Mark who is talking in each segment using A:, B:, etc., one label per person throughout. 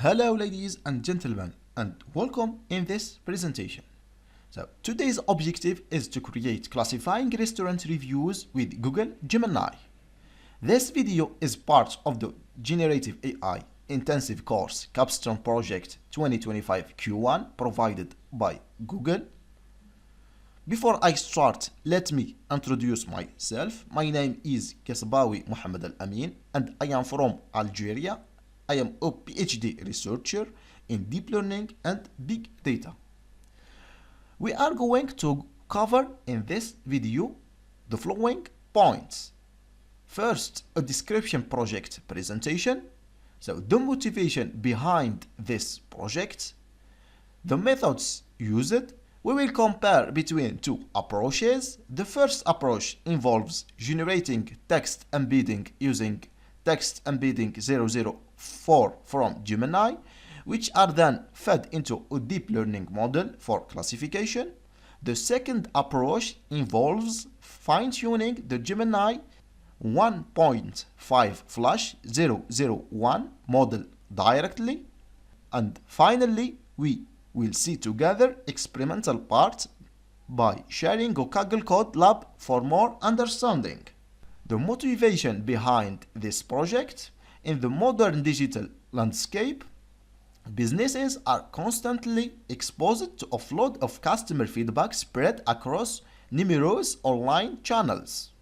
A: Hello ladies and gentlemen, and welcome in this presentation. So today's objective is to create classifying restaurant reviews with Google Gemini. This video is part of the Generative AI Intensive Course Capstone Project 2025 Q1 provided by Google. Before I start, let me introduce myself. My name is Kasbawi Mohammed Al-Amin and I am from Algeria. I am a PhD researcher in deep learning and big data. We are going to cover in this video the following points. First, a description project presentation. So the motivation behind this project, the methods used. We will compare between two approaches. The first approach involves generating text embedding using text embedding 004 from Gemini, which are then fed into a deep learning model for classification. The second approach involves fine-tuning the Gemini 1.5/001 model directly. And finally, we will see together experimental part by sharing a Google Codelab for more understanding. The motivation behind this project: in the modern digital landscape, businesses are constantly exposed to a flood of customer feedback spread across numerous online channels.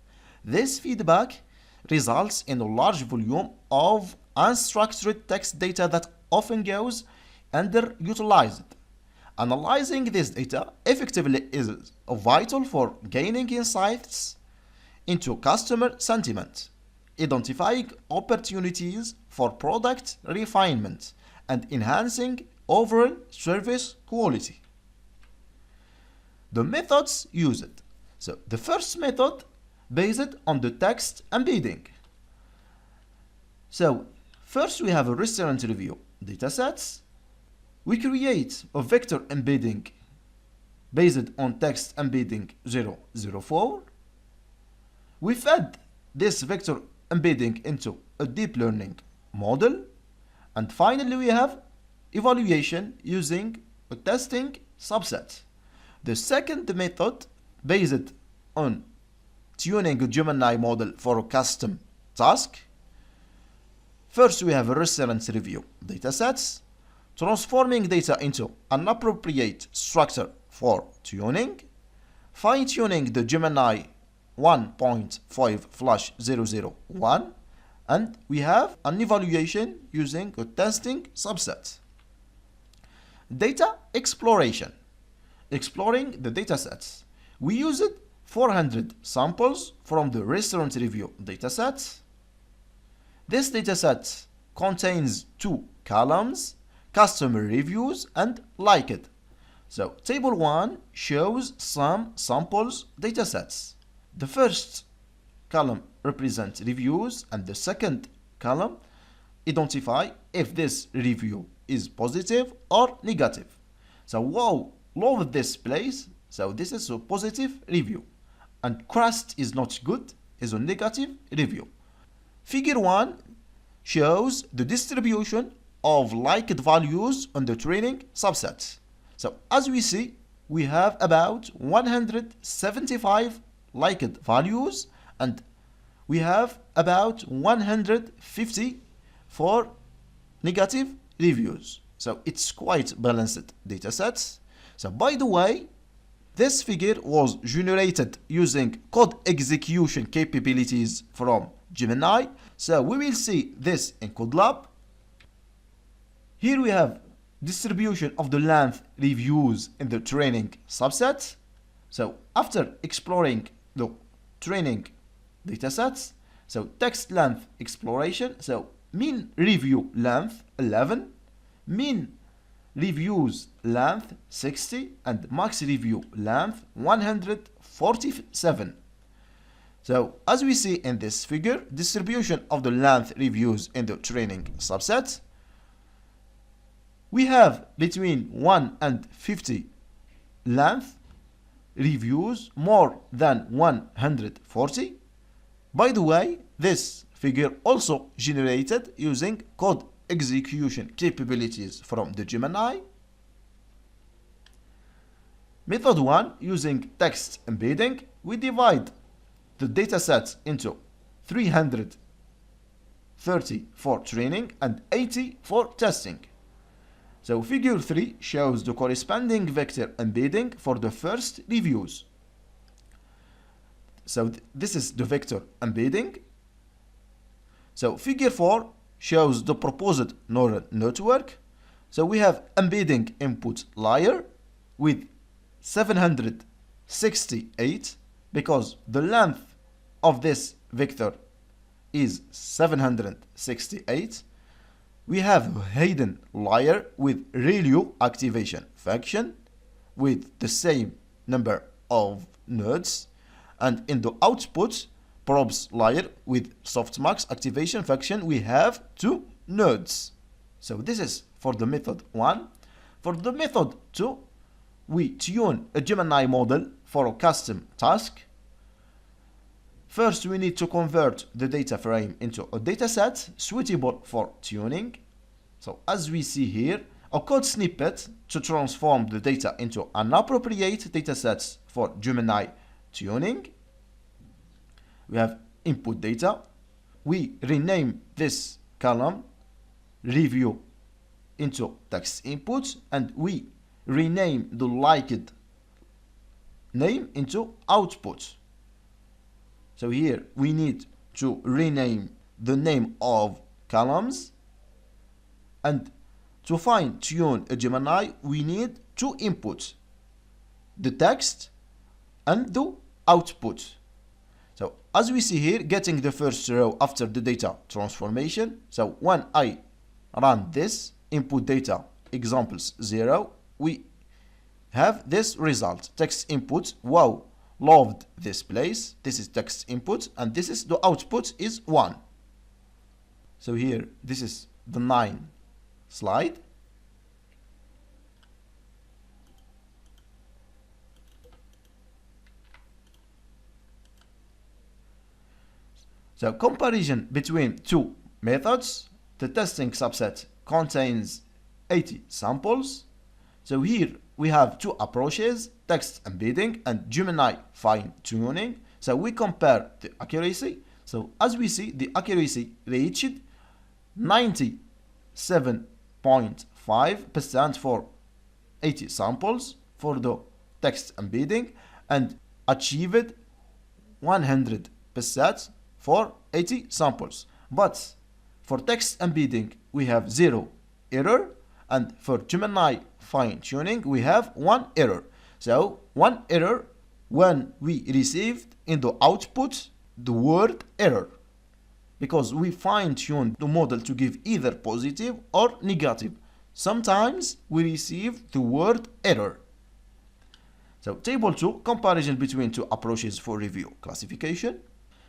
A: This feedback results in a large volume of unstructured text data that often goes underutilized. Analyzing this data effectively is vital for gaining insights into customer sentiment, identifying opportunities for product refinement, and enhancing overall service quality. The methods used. So the first method based on the text embedding. So first we have a restaurant review datasets. We create a vector embedding based on text embedding 004. We fed this vector embedding into a deep learning model. And finally, we have evaluation using a testing subset. The second method based on tuning a Gemini model for a custom task. First, we have a restaurant review datasets, transforming data into an appropriate structure for tuning, fine-tuning the Gemini 1.5/001, and we have an evaluation using a testing subset. Data exploration. Exploring the datasets. We used 400 samples from the restaurant review dataset. This dataset contains two columns: customer reviews and liked. So table 1 shows some samples datasets. The first column represents reviews and the second column identify if this review is positive or negative. So wow, love this place. So this is a positive review, and crust is not good is a negative review. Figure 1 shows the distribution of liked values on the training subset. So as we see, we have about 175 liked values and we have about 150 for negative reviews. So it's quite balanced datasets. So by the way, this figure was generated using code execution capabilities from Gemini. So we will see this in Codelab. Here we have distribution of the length reviews in the training subset. So after exploring the training datasets, so text length exploration, so mean review length 11, mean reviews length 60, and max review length 147. So as we see in this figure, distribution of the length reviews in the training subset, we have between 1 and 50 length reviews, more than 140. By the way, this figure also generated using code execution capabilities from the Gemini. Method 1, using text embedding, we divide the dataset into 330 for training and 80 for testing. So figure 3 shows the corresponding vector embedding for the first reviews. So this is the vector embedding. So figure 4 shows the proposed neural network. So we have embedding input layer with 768 because the length of this vector is 768. We have hidden layer with ReLU activation function with the same number of nodes, and in the output probes layer with softmax activation function we have 2 nodes. So this is for the method 1. For the method 2, we tune a Gemini model for a custom task. First, we need to convert the data frame into a dataset suitable for tuning. So as we see here, a code snippet to transform the data into an appropriate dataset for Gemini tuning. We have input data. We rename this column review into text input, and we rename the liked name into output. So here we need to rename the name of columns, and to fine tune a Gemini we need 2 inputs, the text and the output. So as we see here, getting the first row after the data transformation. So when I run this input data examples 0, we have this result, text input. Wow, loved this place. This is text input, and this is the output is 1. So here, this is the 9 slide. So comparison between 2 methods. The testing subset contains 80 samples. So here we have 2 approaches, text embedding and Gemini fine tuning. So we compare the accuracy. So as we see, the accuracy reached 97.5% for 80 samples for the text embedding, and achieved 100% for 80 samples. But for text embedding we have 0 error, and for Gemini fine tuning we have 1 error. So 1 error when we received in the output the word error, because we fine tuned the model to give either positive or negative. Sometimes we receive the word error. So table 2, comparison between 2 approaches for review classification.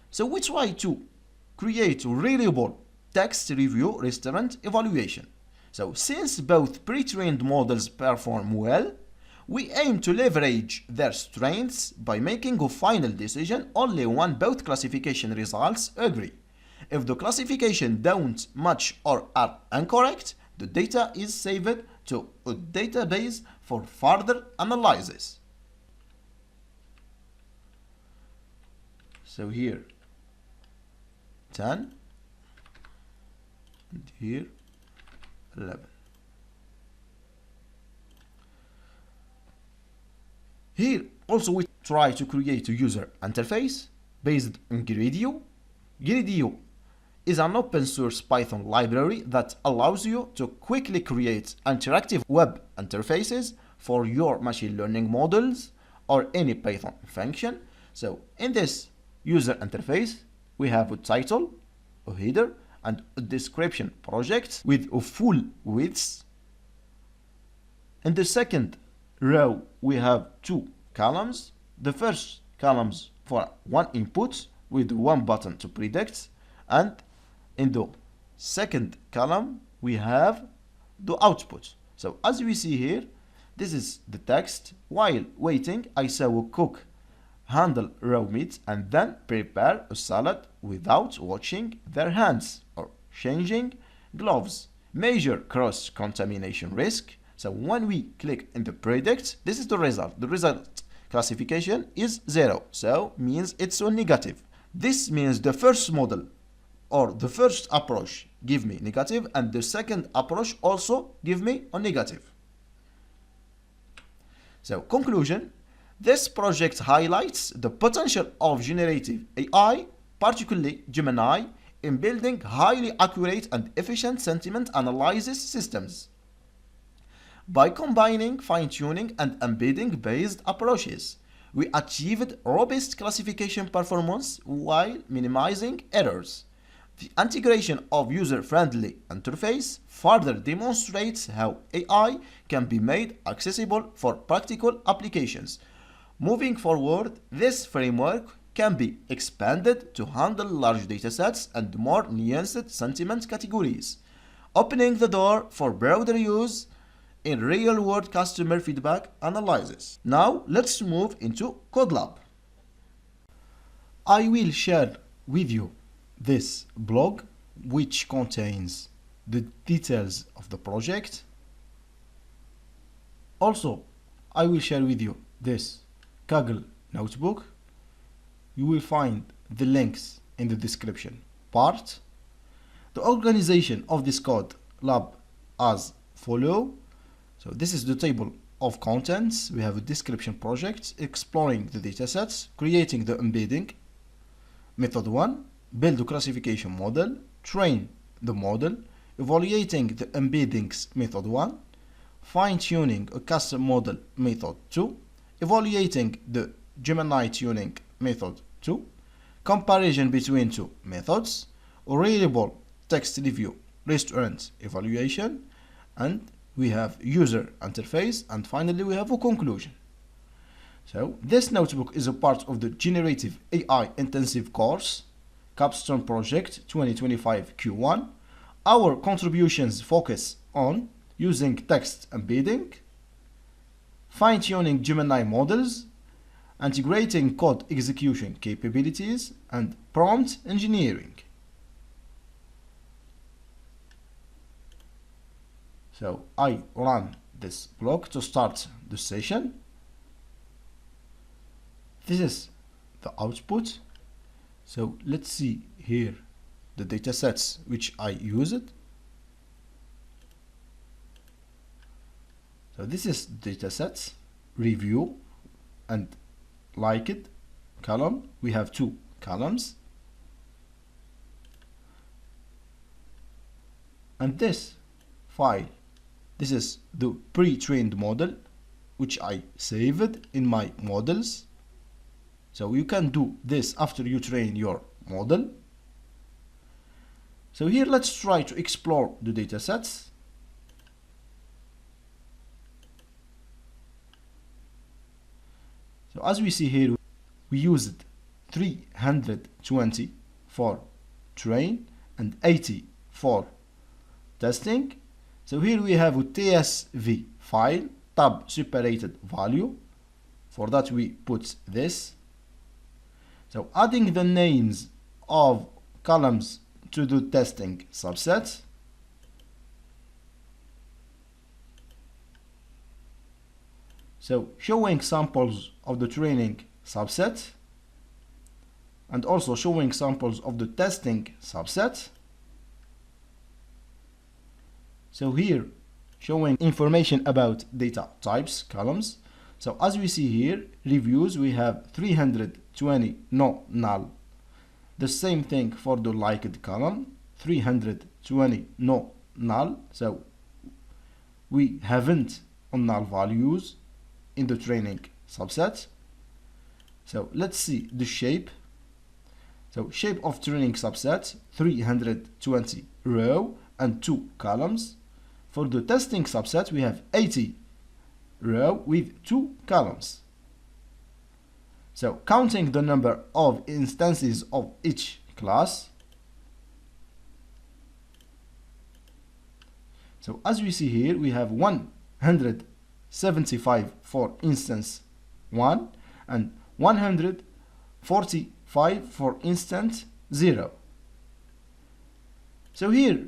A: So we try to create reliable text review restaurant evaluation. So since both pre-trained models perform well, we aim to leverage their strengths by making a final decision only when both classification results agree. If the classification don't match or are incorrect, the data is saved to a database for further analysis. So here 10 and here 11. Here also we try to create a user interface based on Generative. Generative is an open source Python library that allows you to quickly create interactive web interfaces for your machine learning models or any Python function. So in this user interface we have a title, a header, and a description project with a full width. In the second row we have 2 columns. The first columns for 1 input with 1 button to predict, and in the second column we have the output. So as we see here, this is the text. While waiting, I saw a cook handle raw meat and then prepare a salad without washing their hands or changing gloves. measure cross-contamination risk. So when we click in the predict, this is the result. The result classification is 0, so means it's a negative. This means the first model or the first approach give me negative, and the second approach also give me a negative. So conclusion, this project highlights the potential of generative AI, particularly Gemini, in building highly accurate and efficient sentiment analysis systems. By combining fine-tuning and embedding-based approaches, we achieved robust classification performance while minimizing errors. The integration of user-friendly interface further demonstrates how AI can be made accessible for practical applications. Moving forward, this framework can be expanded to handle large datasets and more nuanced sentiment categories, opening the door for broader use in real-world customer feedback analysis. Now, let's move into Codelab. I will share with you this blog, which contains the details of the project. Also, I will share with you this Kaggle notebook. You will find the links in the description part. The organization of this code lab as follow. So this is the table of contents. We have a description project, exploring the datasets, creating the embedding, method 1, build a classification model, train the model, evaluating the embeddings method 1, fine-tuning a custom model method 2, evaluating the Gemini tuning method 2, comparison between two methods, a reliable text review restaurant evaluation, and we have user interface, and finally we have a conclusion. So this notebook is a part of the Generative AI Intensive Course, Capstone Project 2025 Q1. Our contributions focus on using text embedding, fine-tuning Gemini models, integrating code execution capabilities, and prompt engineering. So I run this blog to start the session. This is the output. So let's see here the data sets which I used. So this is data sets, review and liked column. We have two columns. And this file, this is the pre-trained model which I saved in my models. So you can do this after you train your model. So here let's try to explore the data sets. So as we see here, we used 320 for train and 80 for testing. So here we have a TSV file, tab separated value. For that we put this. So adding the names of columns to the testing subset. So showing samples of the training subset and also showing samples of the testing subset. So here showing information about data types columns. So as we see here, reviews, we have 320 no null. The same thing for the liked column, 320 no null. So we haven't on null values in the training subset. So let's see the shape. So shape of training subset, 320 row and 2 columns. For the testing subset, we have 80 row with 2 columns. So counting the number of instances of each class. So as we see here, we have 175 for instance 1 and 145 for instance 0. So here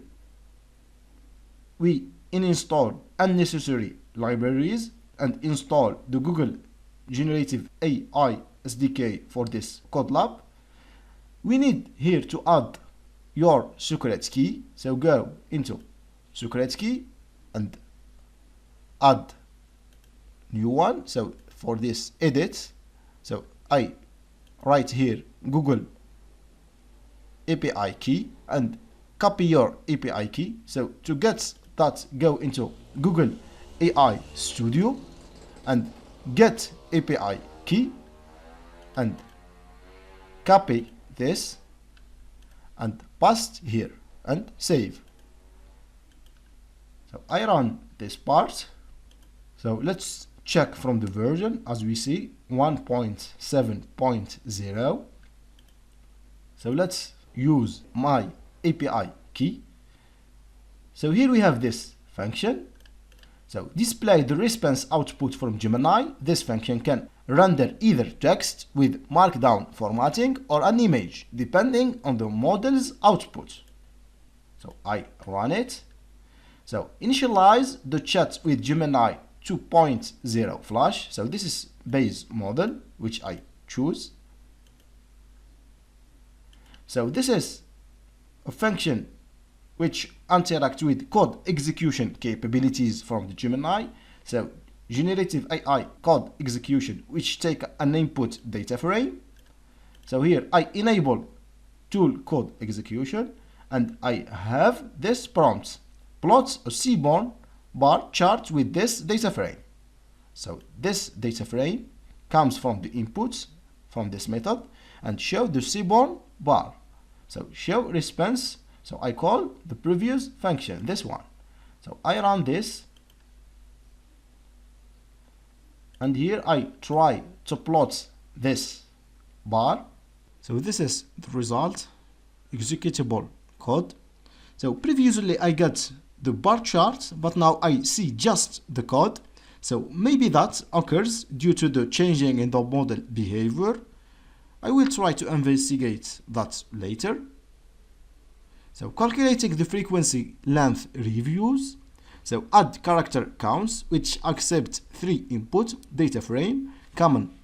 A: we uninstall unnecessary libraries and install the Google Generative AI SDK for this Codelab, we need here to add your secret key. So go into secret key and add new one. So for this edit, so I write here Google API key and copy your API key. So to get that, go into Google AI Studio and get API key and copy this and paste here and save. So I run this part. So let's check from the version. As we see 1.7.0. so let's use my API key. So here we have this function. So display the response output from Gemini. This function can render either text with markdown formatting or an image depending on the model's output. So I run it. So initialize the chat with Gemini 2.0 Flash. So this is base model which I choose. So this is a function which interact with code execution capabilities from the Gemini. So generative AI code execution which take an input data frame. So here I enable tool code execution and I have this prompt: plot a seaborn bar chart with this data frame. So this data frame comes from the inputs from this method and show the seaborn bar. So show response. So I call the previous function, this one. So I run this and here I try to plot this bar. So this is the result, executable code. So previously I got the bar chart, but now I see just the code. So maybe that occurs due to the changing in the model behavior. I will try to investigate that later. So calculating the frequency length reviews. So add character counts which accept 3 input data frame, common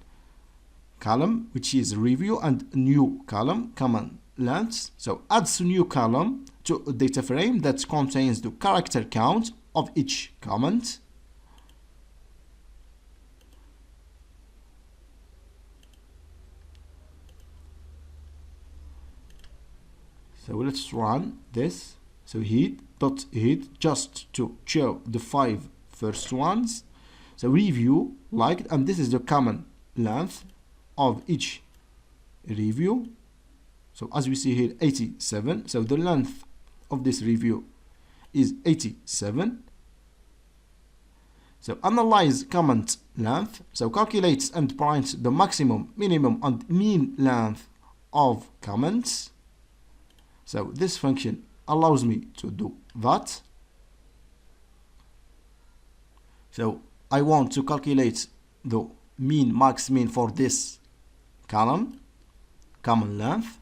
A: column which is review and new column common length. So adds a new column to a data frame that contains the character count of each comment. So let's run this. So heat just to show the 5 first ones. So review liked, and this is the common length of each review. So as we see here 87. So the length of this review is 87. So analyze comment length. So calculates and prints the maximum, minimum and mean length of comments. So this function allows me to do that. So I want to calculate the mean, max, min for this column, common length.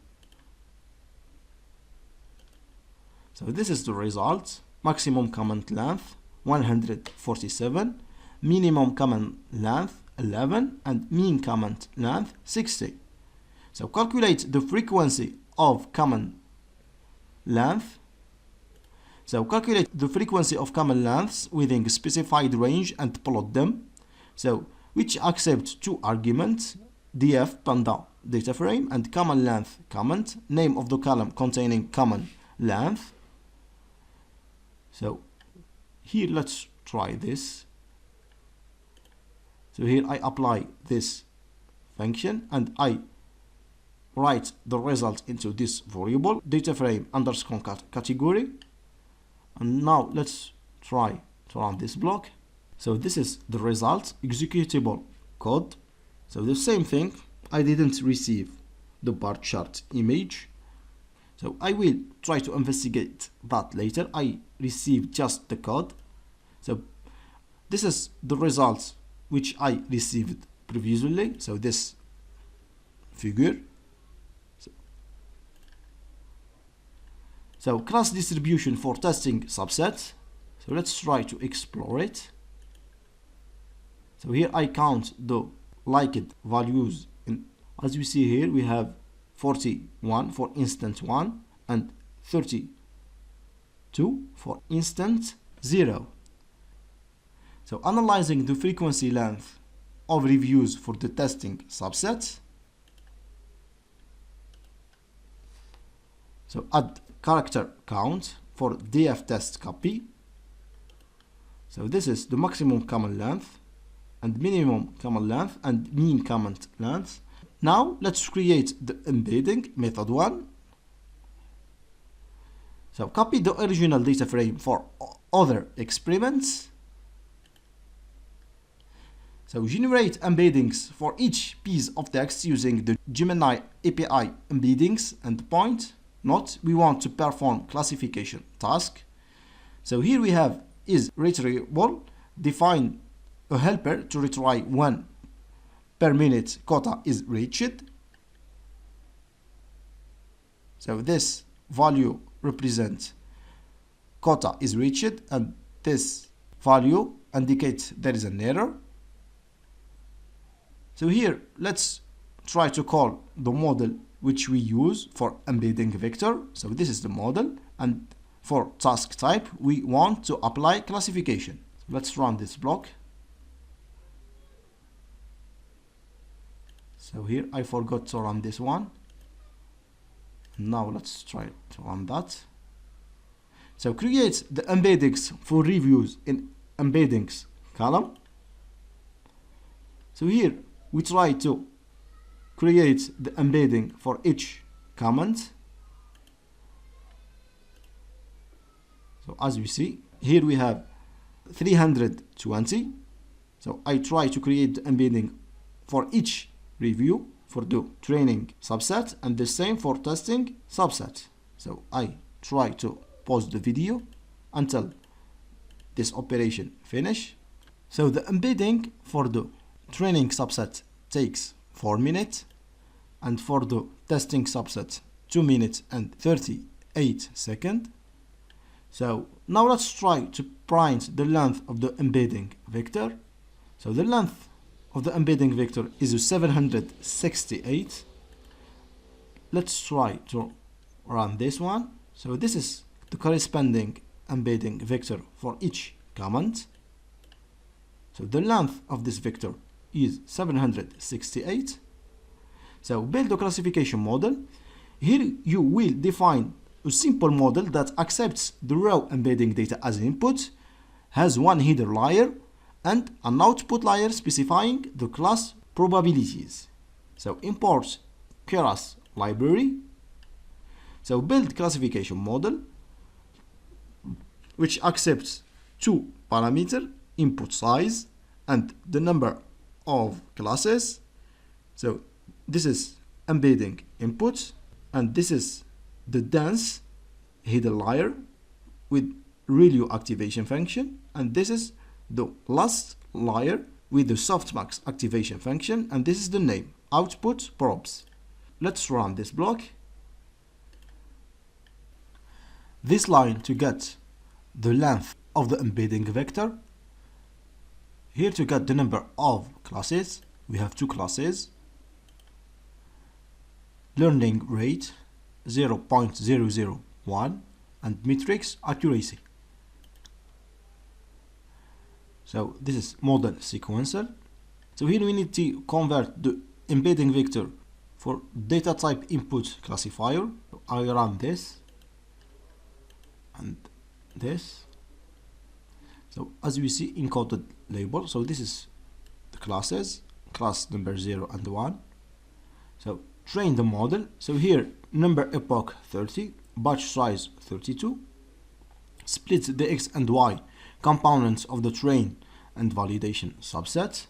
A: So this is the result. Maximum comment length 147, minimum comment length 11, and mean comment length 60. So calculate the frequency of common length. So calculate the frequency of common lengths within a specified range and plot them. So which accept 2 arguments, df panda data frame and common length comment, name of the column containing common length. So here let's try this. So here I apply this function and I write the result into this variable data frame underscore category. And now let's try to run this block. So this is the result, executable code. So the same thing, I didn't receive the bar chart image. So I will try to investigate that later. I received just the code. So this is the results which I received previously. So this figure. So class distribution for testing subset. So let's try to explore it. So here I count the liked values. As you see here, we have 41 for instant 1 and 32 for instant 0. So analyzing the frequency length of reviews for the testing subset. So add character count for df test copy. So this is the maximum common length and minimum common length and mean comment length. Now let's create the embedding method 1. So copy the original data frame for other experiments. So generate embeddings for each piece of text using the Gemini API embeddings endpoint. Note, we want to perform classification task. So here we have is retrievable, define a helper to retry when per minute quota is reached. So this value represents quota is reached and this value indicates there is an error. So here let's try to call the model which we use for embedding vector. So this is the model, and for task type we want to apply classification. Let's run this block. So here I forgot to run this one. Now let's try to run that. So create the embeddings for reviews in embeddings column. So here we try to create the embedding for each comment. So as we see, here we have 320. So I try to create the embedding for each review for the training subset and the same for testing subset. So I try to pause the video until this operation finish. So the embedding for the training subset takes 4 minutes and for the testing subset 2 minutes and 38 seconds. So now let's try to print the length of the embedding vector. So the length of the embedding vector is 768. Let's try to run this one. So this is the corresponding embedding vector for each comment. So the length of this vector is 768. So build a classification model. Here you will define a simple model that accepts the raw embedding data as input, has one header layer and an output layer specifying the class probabilities. So import keras library. So build classification model which accepts two parameters, input size and the number of classes. So this is embedding input and this is the dense header layer with ReLU activation function, and this is the last layer with the softmax activation function, and this is the name output probes. Let's run this block. This line to get the length of the embedding vector. Here to get the number of classes, we have two classes. Learning rate 0.001 and metrics accuracy. So this is model sequencer. So here we need to convert the embedding vector for data type input classifier. So I run this and this. So as we see, encoded label. So this is the classes, class number 0 and 1. So train the model. So here number epoch 30, batch size 32. Split the x and y components of the train and validation subset.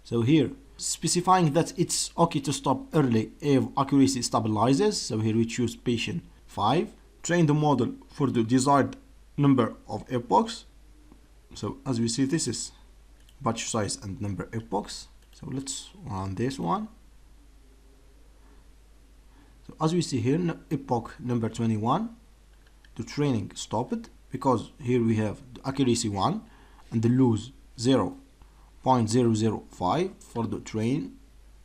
A: So here specifying that it's okay to stop early if accuracy stabilizes. So here we choose patient 5. Train the model for the desired number of epochs. So as we see, this is batch size and number epochs. So let's run this one. So as we see here, epoch number 21, the training stopped. because here we have the accuracy 1 and the lose 0.005 for the train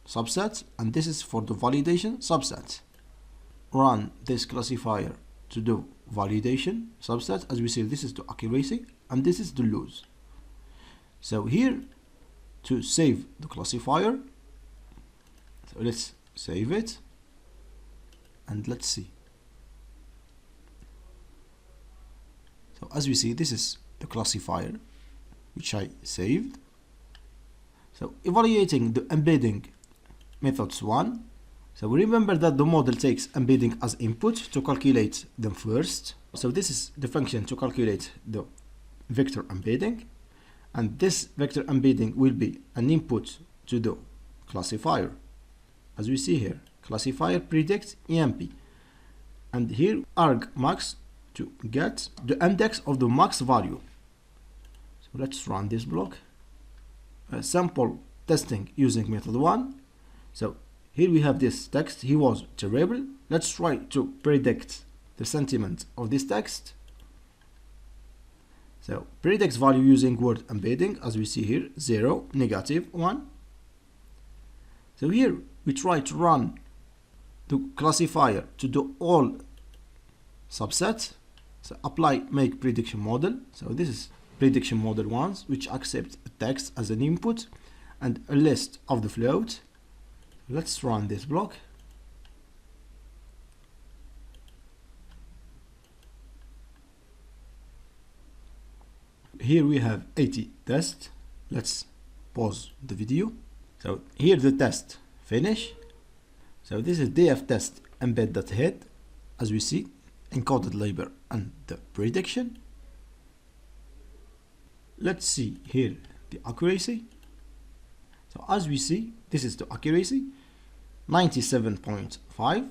A: subset, and this is for the validation subset. Run this classifier to do validation subset. As we see, this is the accuracy and this is the lose. So here, to save the classifier, so let's save it and let's see. So as we see, this is the classifier which I saved. So evaluating the embedding methods 1. So remember that the model takes embedding as input to calculate them first. So this is the function to calculate the vector embedding, and this vector embedding will be an input to the classifier. As we see here, classifier predicts EMP, and here argmax to get the index of the max value. So let's run this block. Sample testing using method 1. So here we have this text, he was terrible. Let's try to predict the sentiment of this text. So predicts value using word embedding, as we see here, 0, negative, 1. So here we try to run the classifier to do all subsets. So apply make prediction model. So this is prediction model ones, which accept a text as an input and a list of the float. Let's run this block. Here we have 80 tests. Let's pause the video. So here the test finish. So this is df test embed.head, as we see, encoded label and the prediction. Let's see here the accuracy. So as we see, this is the accuracy, 97.5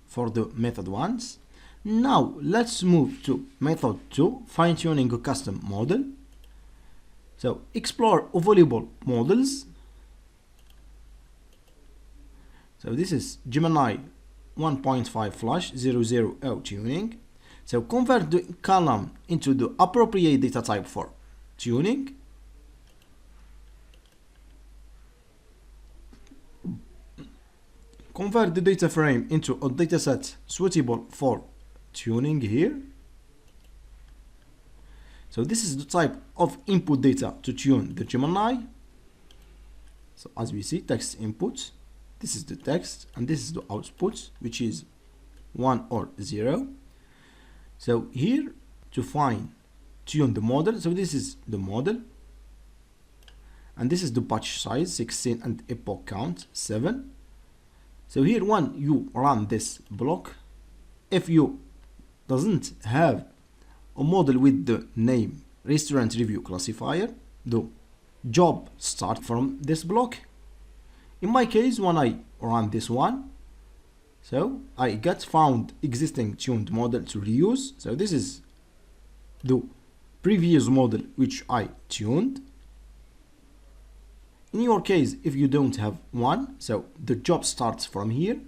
A: for the method 1s. Now let's move to method 2, fine-tuning a custom model. So explore available models. So this is Gemini 1.5 flash 00 tuning. So convert the column into the appropriate data type for tuning. Convert the data frame into a dataset suitable for tuning here. So this is the type of input data to tune the Gemini. So as we see, text input, this is the text and this is the output, which is 1 or 0. So here to fine tune the model, so this is the model and this is the batch size 16 and epoch count 7. So here when you run this block, if you doesn't have a model with the name restaurant review classifier, the job start from this block. In my case, when I run this one, so I get found existing tuned model to reuse. So this is the previous model which I tuned. In your case, if you don't have one, so the job starts from here,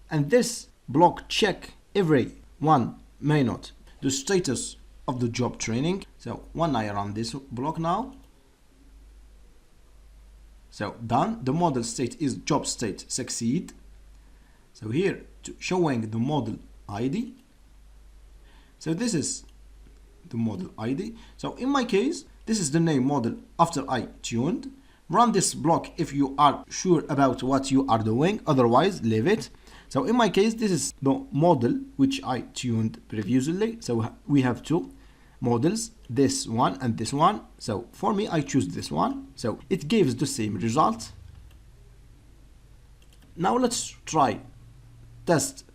A: and this block check every 1 minute the status of the job training. So when I run this block now, so done, the model state is job state succeed. So here to showing the model ID. So this is the model ID. So in my case, this is the name model after I tuned. Run this block if you are sure about what you are doing, otherwise leave it. So in my case, this is the model which I tuned previously. So we have two models, this one and this one. So for me, I choose this one. So it gives the same result. Now let's try test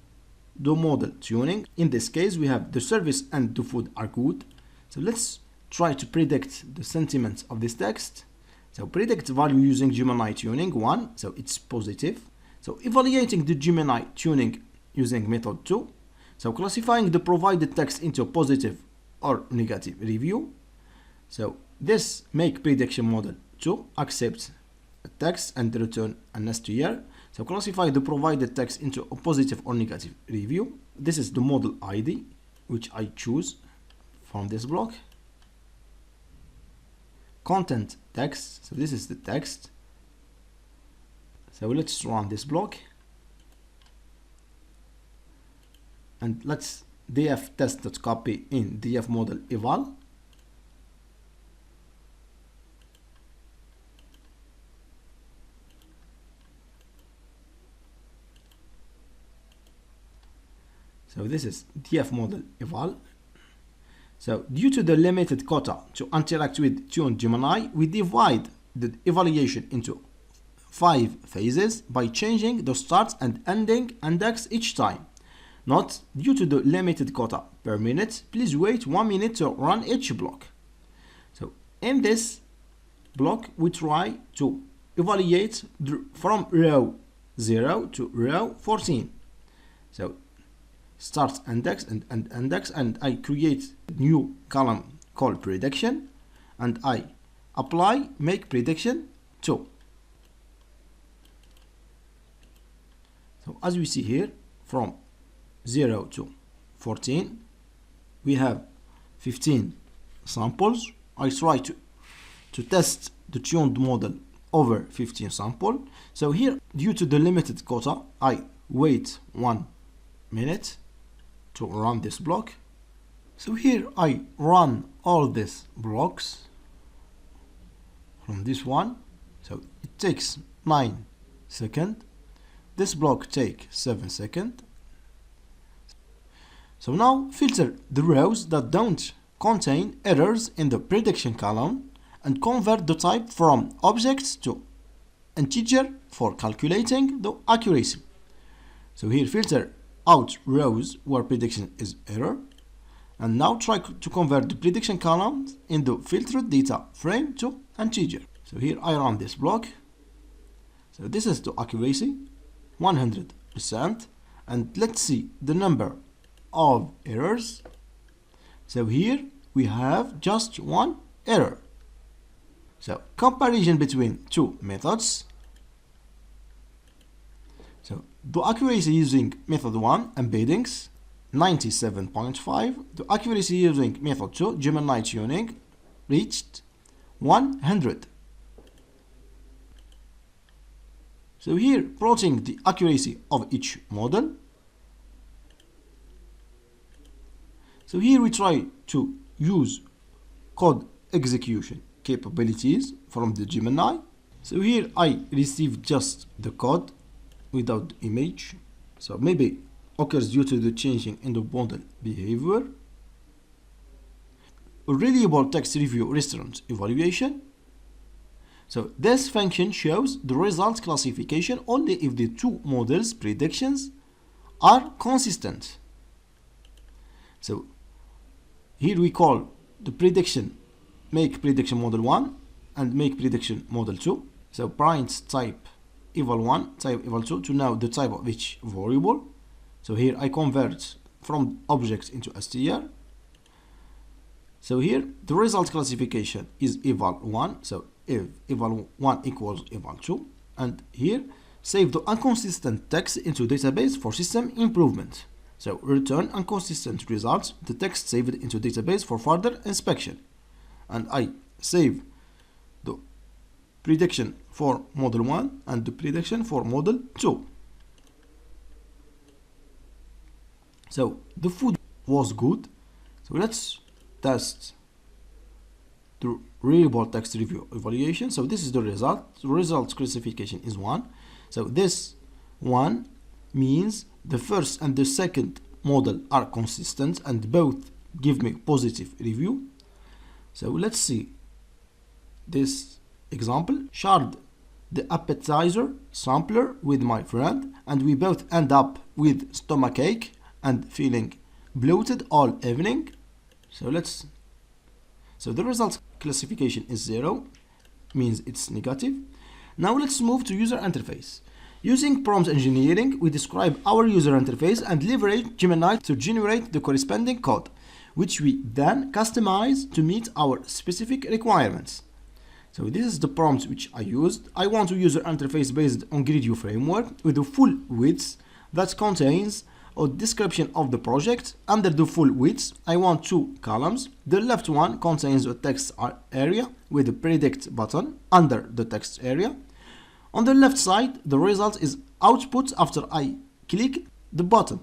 A: the model tuning. In this case, we have the service and the food are good. So let's try to predict the sentiment of this text. So predict value using Gemini tuning 1. So it's positive. So evaluating the Gemini tuning using method 2. So classifying the provided text into positive or negative review. So this make prediction model 2 accept a text and return an str. So classify the provided text into a positive or negative review. This is the model ID.
B: which I choose from this block. Content text, so this is the text. So let's run this block and let's df test.copy in df model eval. So this is df model eval. So due to the limited quota to interact with tuned Gemini, we divide the evaluation into 5 phases by changing the start and ending index each time. Note, due to the limited quota per minute, please wait 1 minute to run each block. So in this block, we try to evaluate from row 0 to row 14. So start index and end index, and I create a new column called prediction, and I apply make prediction 2. So as we see here, from 0 to 14 we have 15 samples. I try to test the tuned model over 15 samples. So here, due to the limited quota, I wait 1 minute to run this block. So here I run all these blocks from this one. So it takes 9 seconds. This block takes 7 seconds. So now filter the rows that don't contain errors in the prediction column and convert the type from objects to integer for calculating the accuracy. So here filter out rows where prediction is error, and now try to convert the prediction columns in the filtered data frame to integer. So here I run this block. So this is the accuracy 100%, and let's see the number of errors. So here we have just 1 error. So comparison between 2 methods. So the accuracy using method 1, embeddings, 97.5. The accuracy using method 2, Gemini tuning, reached 100. So here, plotting the accuracy of each model. So here we try to use code execution capabilities from the Gemini. So here I receive just the code without the image. So maybe occurs due to the changing in the model behavior. Reliable text review restaurant evaluation. So this function shows the result classification only if the 2 models' predictions are consistent. So here we call the prediction make prediction model 1 and make prediction model 2. So print type eval1, type eval2 to know the type of each variable. So here I convert from objects into str. So here the result classification is eval1. So if eval1 equals eval2, and here save the inconsistent text into database for system improvement. So return inconsistent results, the text saved into database for further inspection. And I save the prediction for model 1 and the prediction for model 2. So the food was good. So let's test the reliable text review evaluation. So this is the result. The result classification is 1. So this 1 means the first and the second model are consistent and both give me positive review. So let's see this example. Shared the appetizer sampler with my friend, and we both end up with stomachache and feeling bloated all evening. So the result classification is 0, means it's negative. Now let's move to user interface. Using prompt engineering, we describe our user interface and leverage Gemini to generate the corresponding code, which we then customize to meet our specific requirements. So this is the prompt which I used. I want a user interface based on GridView framework with a full width that contains or description of the project. Under the full width, I want 2 columns. The left one contains a text area with a predict button under the text area. On the left side, the result is output after I click the button.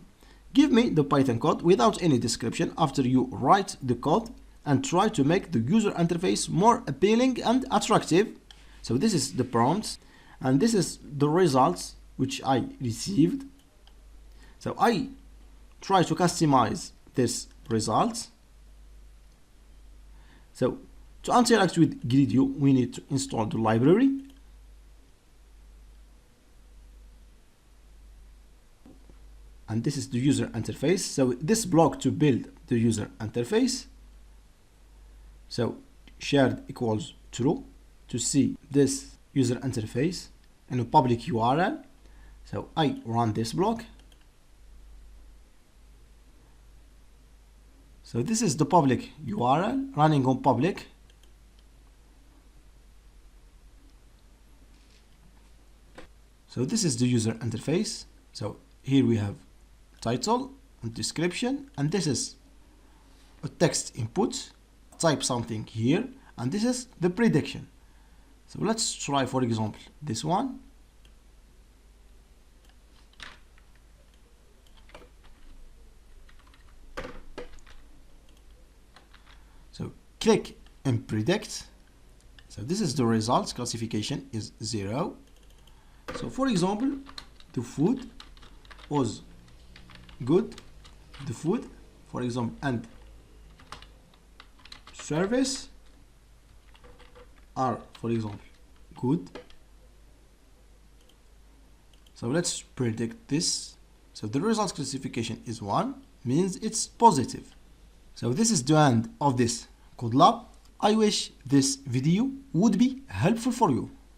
B: Give me the Python code without any description after you write the code and try to make the user interface more appealing and attractive. So this is the prompt, and this is the results which I received. So I try to customize this result. So to interact with Generative, we need to install the library. And this is the user interface. So this block to build the user interface. So shared equals true to see this user interface in a public URL. So I run this block. So this is the public URL running on public. So this is the user interface. So here we have title and description, and this is a text input. Type something here, and this is the prediction. So let's try, for example, this one. So click and predict. So this is the results. Classification is 0. So for example, the food was good. The food, for example, and service are, for example, good. So let's predict this. So the results classification is 1, means it's positive. So this is the end of this Codelab. I wish this video would be helpful for you.